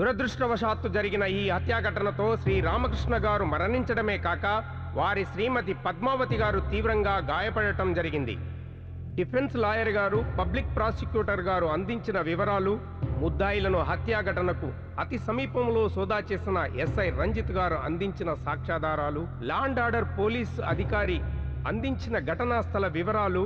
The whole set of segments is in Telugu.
దురదృష్టవశాత్తు జరిగిన ఈ హత్యాఘటనతో శ్రీ రామకృష్ణ గారు మరణించడమే కాక వారి శ్రీమతి పద్మావతి గారు తీవ్రంగా గాయపడటం జరిగింది. డిఫెన్స్ లాయర్ గారు, పబ్లిక్ ప్రాసిక్యూటర్ గారు అందించిన వివరాలు, ముద్దాయిలను హత్యాఘటనకు అతి సమీపంలో సోదా చేసిన ఎస్ఐ రంజిత్ గారు అందించిన సాక్ష్యాధారాలు, లా అండ్ ఆర్డర్ పోలీస్ అధికారి అందించిన ఘటనా స్థల వివరాలు,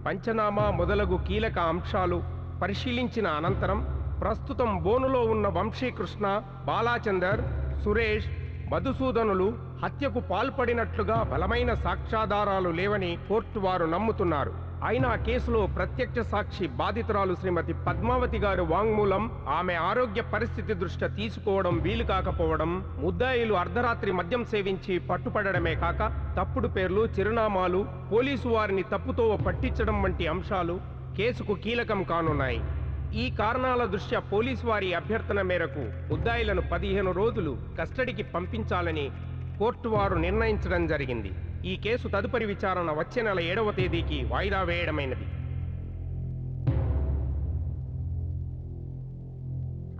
పంచనామా మొదలగు కీలక అంశాలు పరిశీలించిన అనంతరం ప్రస్తుతం బోనులో ఉన్న వంశీకృష్ణ, బాలాచందర్, సురేష్, మధుసూదనులు హత్యకు పాల్పడినట్లుగా బలమైన సాక్ష్యాధారాలు లేవని కోర్టు వారు నమ్ముతున్నారు. అయినా కేసులో ప్రత్యక్ష సాక్షి బాధితురాలు శ్రీమతి పద్మావతి గారి వాంగ్మూలం, ఆమె ఆరోగ్య పరిస్థితి దృష్ట్యా తీసుకోవడం వీలు కాకపోవడం, ముద్దాయిలు అర్ధరాత్రి మద్యం సేవించి పట్టుపడమే కాక తప్పుడు పేర్లు, చిరునామాలు, పోలీసు వారిని తప్పుతో పట్టించడం వంటి అంశాలు కేసుకు కీలకం కానున్నాయి. ఈ కారణాల దృష్ట్యా పోలీసు వారి అభ్యర్థన మేరకు ముద్దాయిలను 15 రోజులు కస్టడీకి పంపించాలని కోర్టు వారు నిర్ణయించడం జరిగింది. ఈ కేసు తదుపరి విచారణ వచ్చే నెల 7వ తేదీకి వాయిదా వేయడమైనది.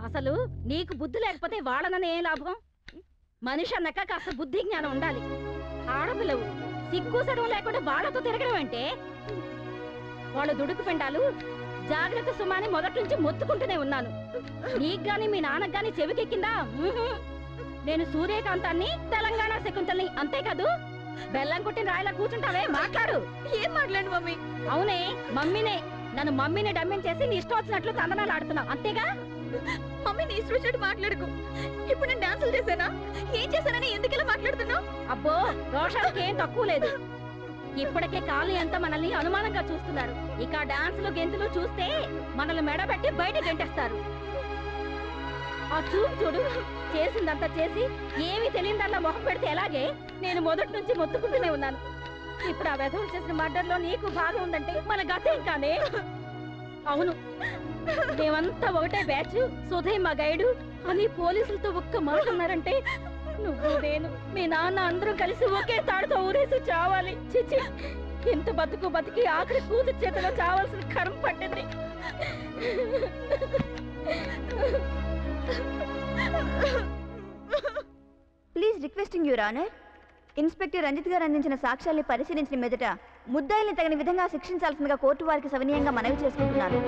అసలు నీకు బుద్ధి లేకపోతే వాళ్ళననే ఏం లాభం? మనిషి అన్నాక కాస్త బుద్ధి జ్ఞానం ఉండాలి. ఆడపిల్లవు సిగ్గు సరం లేకుండా వాళ్ళతో తిరగడం అంటే, వాళ్ళు దుడుకు పిండాలు జాగ్రత్త సుమాని మొదటి నుంచి మొత్తుకుంటూనే ఉన్నాను. నీకు గాని మీ నాన్నకు గాని చెవికెక్కిందా? నేను సూర్యకాంతాన్ని, తెలంగాణ శకుంతల్ని, అంతేకాదు బెల్లం కొట్టిన రాయిలా కూర్చుంటావే. మాట్లాడు. ఏం మాట్లాడు మమ్మీ? అవునే, మమ్మీనే. నన్ను మమ్మీని డమ్మింగ్ చేసి నీ ఇష్టం వచ్చినట్లు తందనాలు ఆడుతున్నావు, అంతేగా? మమ్మీ నీ ఇష్టం వచ్చినట్టు మాట్లాడుకు. ఇప్పుడు నేను డాన్సులు చేశానా? ఏం చేశానని ఎందుకెలా మాట్లాడుతున్నావు? అబ్బో, రోషానికి ఏం తక్కువ లేదు. ఇప్పటికే కాళ్ళు ఎంత మనల్ని అనుమానంగా చూస్తున్నారు. ఇక డాన్సులు గెంతులు చూస్తే మనల్ని మెడబెట్టి బయట గంటేస్తారు. ఆ చూపు చూడు, చేసిందంతా చేసి ఏమీ తెలియదల్లా మొహం పెడితే ఎలాగే? నేను మొదటి నుంచి మొత్తుకుంటూనే ఉన్నాను. ఇప్పుడు ఆ వెధవులు చేసిన మర్డర్లో నీకు భాగం ఉందంటే మన గతం కానే. అవును, మేమంతా ఒకటే బ్యాచ్, సుధయ్ మా గైడు అని పోలీసులతో ఒక్క మాట అన్నారంటే నువ్వు, నేను, మీ నాన్న అందరూ కలిసి ఒకే తాడుతో ఊరేసి చావాలి. చిచి, ఇంత బతుకు బతికి ఆఖరి కూతురు చేతిలో చావాల్సిన కరం పట్టింది. Please requesting your honour, inspector Ranjit గారు అందించిన సాక్ష్యాల్ని పరిశీలించిన మీదట ముద్దాయిల్ని తగిన విధంగా శిక్షించాల్సిందిగా కోర్టు వారికి సవినీయంగా మనవి చేసుకుంటున్నాను.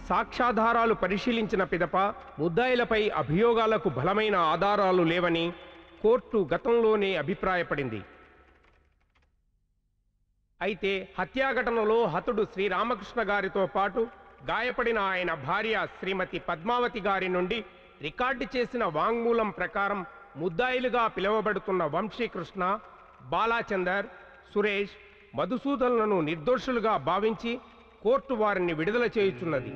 సాక్ష్యాధారాలు పరిశీలించిన పిదప ముద్దాయిలపై అభియోగాలకు బలమైన ఆధారాలు లేవని కోర్టు గతంలోనే అభిప్రాయపడింది. అయితే హత్యాఘటనలో హతుడు శ్రీరామకృష్ణ గారితో పాటు గాయపడిన ఆయన భార్య శ్రీమతి పద్మావతి గారి నుండి రికార్డు చేసిన వాంగ్మూలం ప్రకారం ముద్దాయిలుగా పిలువబడుతున్న వంశీకృష్ణ, బాలాచందర్, సురేష్, మధుసూదనులను నిర్దోషులుగా భావించి కోర్టు వారిని విడుదల చేయుచున్నది.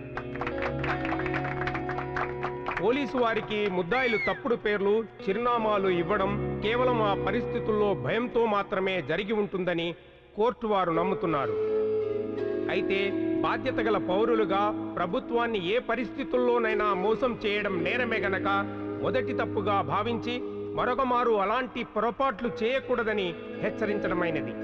పోలీసు వారికి ముద్దాయిలు తప్పుడు పేర్లు, చిరునామాలు ఇవ్వడం కేవలం ఆ పరిస్థితుల్లో భయంతో మాత్రమే జరిగి ఉంటుందని కోర్టు వారు నమ్ముతున్నారు. అయితే బాధ్యత గల పౌరులుగా ప్రభుత్వాన్ని ఏ పరిస్థితుల్లోనైనా మోసం చేయడం నేరమే గనక మొదటి తప్పుగా భావించి మరొక మారు అలాంటి పొరపాట్లు చేయకూడదని హెచ్చరించడమైనది.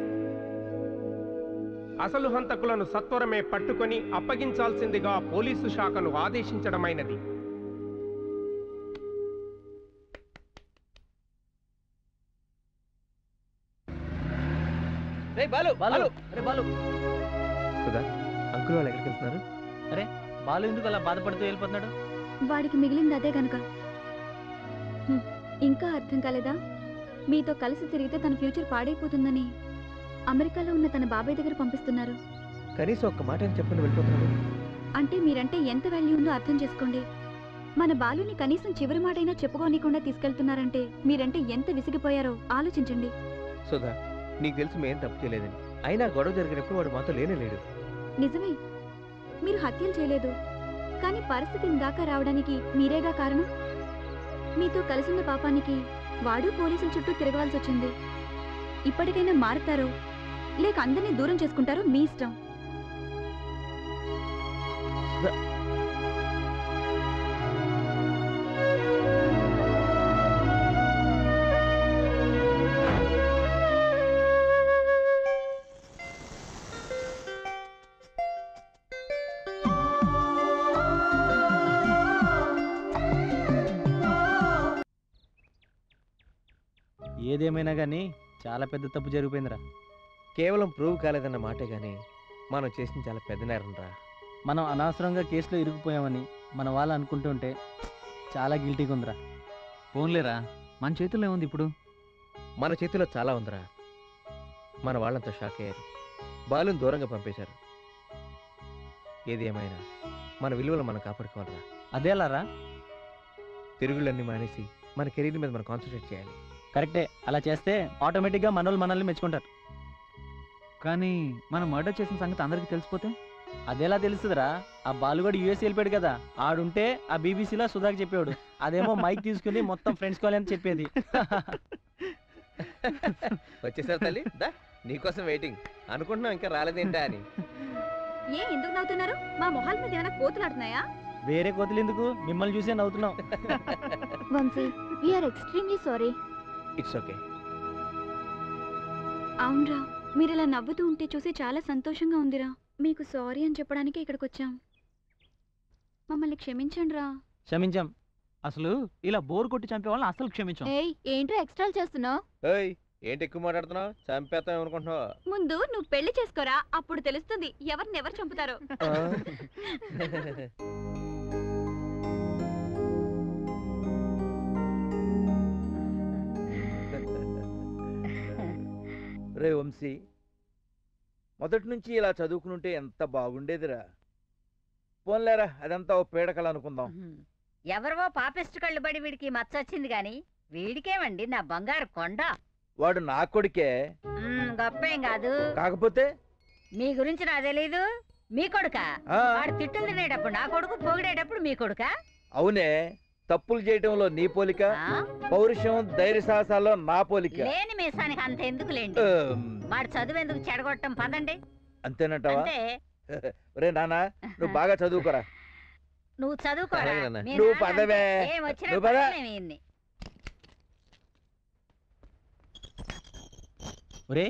అసలు హంతకులను సత్వరమే పట్టుకొని అప్పగించాల్సిందిగా పోలీసు శాఖను ఆదేశించడమైనది. అంకుల్ వాళ్ళు ఎక్కడికి వెళ్తున్నారు? అరే బాలు ఎందుకు అలా బాధపడుతూ వెళ్ళిపోతున్నాడు? వాడికి మిగిలింది అదే గనుక. ఇంకా అర్థం కాలేదా? మీతో కలిసి తిరిగితే తన ఫ్యూచర్ పాడైపోతుందని అమెరికాలో ఉన్న తన బాబాయ్ దగ్గర పంపిస్తున్నారు. కనీసం ఒక్క మాట అని చెప్పని వెళ్ళిపోతున్నాడు. అంటే మీరంటే ఎంత వాల్యూ ఉందో అర్థం చేసుకోండి. మన బాలుని కనీసం చివరి మాటైనా చెప్పుకోనికుండా తీసుకెళ్తున్నారంటే మీరంటే ఎంత విసిగిపోయారో ఆలోచించండి. సుధా, నీకు తెలుసు మేం తప్పు చేయలేదని. అయినా గొడవ జరిగినప్పుడు వాడు మాతో లేనేలేడు. నిజమే, మీరు హత్యలు చేయలేదు, కానీ పరిస్థితిని దాకా రావడానికి మీరేగా కారణం. మీతో కలిసిన పాపానికి వాడు పోలీసుల చుట్టూ తిరగవలసి వచ్చింది. ఇప్పటికైనా మారుతారో లేక అందరినీ దూరం చేసుకుంటారో మీ ఇష్టం. ఏదేమైనా కానీ చాలా పెద్ద తప్పు జరిగిపోయిందిరా. కేవలం ప్రూవ్ కాలేదన్న మాటే కానీ మనం చేసిన చాలా పెద్ద నేరం రా. మనం అనవసరంగా కేసులో ఇరుక్కుపోయామని మన వాళ్ళు అనుకుంటుంటే చాలా గిల్టీగా ఉందిరా. ఫోన్లేరా, మన చేతుల్లో ఏముంది ఇప్పుడు? మన చేతిలో చాలా ఉందిరా. మన వాళ్ళంతా షాక్ అయ్యారు, బాలుని దూరంగా పంపేశారు. ఏది ఏమైనా మన విలువలు మనం కాపాడుకోవాలరా. అదేలారా? తిరుగులన్నీ మానేసి మన కెరీర్ మీద మనం కాన్సన్ట్రేట్ చేయాలి. కరెక్టే. అలా చేస్తే ఆటోమేటిక్గా మనోళ్ళు మనల్ని మెచ్చుకుంటారు. కానీ మనం మర్డర్ చేసిన సంగతి అందరికీ తెలిసిపోతే? అదేలా తెలుస్తుందిరా? ఆ బాలు కూడా యూఎస్ వెళ్ళిపోయాడు కదా, ఆడుంటే ఆ బీబీసీలో సుధాకి చెప్పేవాడు. అదేమో మైక్ తీసుకుని మొత్తం ఫ్రెండ్స్ కాల్ అని చెప్పేది. వచ్చేసారు తల్లి, దా నీకోసం వెయిటింగ్. అనుకుంటున్నాం ఇంకా రాలేదేంటా అని. ఎందుకు నవ్వుతున్నారు? మా మొహాల మీద ఏమైనా కోతులాడుతున్నాయా? వేరే కోతులు ఎందుకు, మిమ్మల్ని చూసే నవ్వుతున్నాం. Vamshi, we are extremely sorry. It's okay. అవునరా, మీరు ఇలా నవ్వుతూ ఉంటే చూసి చాలా సంతోషంగా ఉందిరా. మీకు సారీ అని చెప్పడానికి ఇక్కడికి వచ్చాం. మమ్మల్ని క్షమించండి రా. క్షమించాం. అసలు ఇలా బోర్ కొట్టి చంపే వాళ్ళని అసలు క్షమించాం. ఏయ్, ఏంట్రా ఎక్స్ట్రాలు చేస్తున్నావు? ఏయ్ ఏంటి ఎక్కువ మాట్లాడుతున్నావు? చంపేస్తాం ఏమనుకుంటున్నావు? ముందు నువ్వు పెళ్లి చేసుకోరా, అప్పుడు తెలుస్తుంది ఎవరినెవరు చంపుతారో. రే వంశీ, మొదటి నుంచి ఇలా చదువుకునుంటే ఎంత బాగుండేదిరా. పోన్లేరా, అదంతా ఓ పీడకలు అనుకుందాం. ఎవరివో పాపిస్ట్ కళ్ళు బడి వీడికి మచ్చొచ్చింది గాని వీడికేమండి నా బంగారు కొండ. వాడు నా కొడుకే. గొప్పేం కాదు. కాకపోతే మీ గురించి నాకు తెలీదు. మీ కొడుక? ఆ, వాడు తిట్టులు తినేటప్పుడు నా కొడుకు, పొగిడేటప్పుడు మీ కొడుక? అవునే, తప్పులు చేయటంలో నీ పోలిక, పౌరుషం ధైర్య సాహసాల్లో నా పోలిక. లేని మీసానికి అంత ఎందుకులేండి. వాడు చదువు ఎందుకు చెడగొట్టం? పదండి. అంతేనంటావా? అంటే రే నాన్న, నువ్వు బాగా చదువుకోరా. నువ్వు చదువుకోరా. అలాగే నాన్న. మీ నువ్వు నాన్న పదవే. అంటే ఏం వచ్చినా నువ్వు పద. పడలేము ఈయన్ని. ఒరే,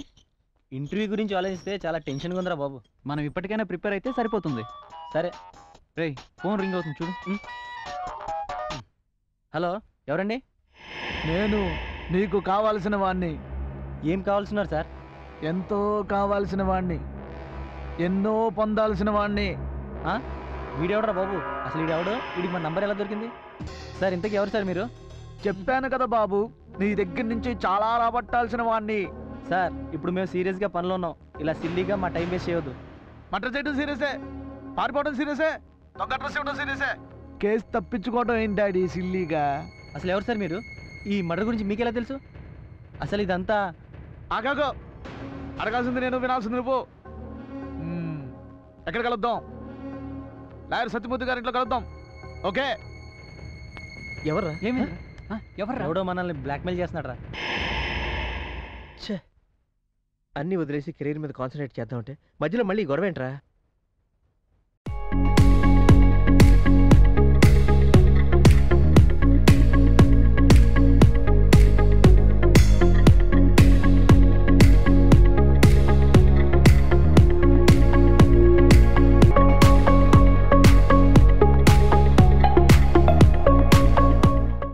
ఇంటర్వ్యూ గురించి ఆలోచిస్తే చాలా టెన్షన్గా ఉందిరా బాబు. మనం ఇప్పటికైనా ప్రిపేర్ అయితే సరిపోతుంది. సరే. రేయ్, ఫోన్ రింగ్ అవుతుంది చూడు. హలో, ఎవరండి? నేను నీకు కావాల్సిన వాణ్ణి. ఏం కావాల్సినారు సార్? ఎంతో కావాల్సిన వాణ్ణి, ఎన్నో పొందాల్సిన వాణ్ణి. వీడెవడరా బాబు? అసలు వీడెవడు? వీడికి మన నంబర్ ఎలా దొరికింది? సార్ ఇంతకీ ఎవరు సార్ మీరు? చెప్పాను కదా బాబు, నీ దగ్గర నుంచి చాలా రాబట్టాల్సిన వాణ్ణి. సార్ ఇప్పుడు మేము సీరియస్గా పనిలో ఉన్నాం, ఇలా సిల్లీగా మా టైం వేస్ట్ చేయొద్దు. మర్డర్ చేయడం సీరియసే, పారిపోవడం సీరియసే, దొంగ డ్రెస్ ఇవ్వడం సీరియసే. కేసు తప్పించుకోవడం ఏంటి డాడీ సిల్లీగా? అసలు ఎవరు సార్ మీరు? ఈ మర్డర్ గురించి మీకెలా తెలుసు? అసలు ఇదంతా ఆగాగో, అడగాల్సింది నేను, వినాల్సింది నువ్వు. ఎక్కడ కలుద్దాం? లాయర్ సత్యమూర్తి గారి ఇంట్లో కలుద్దాం. ఓకే? ఎవర్రా? ఏమైంది? ఎవర్రా? ఎవడో మనల్ని బ్లాక్మెయిల్ చేస్తున్నాడు రా. అన్నీ వదిలేసి కెరీర్ మీద కాన్సన్ట్రేట్ చేద్దామంటే మధ్యలో మళ్ళీ గొడవ ఏంట్రా?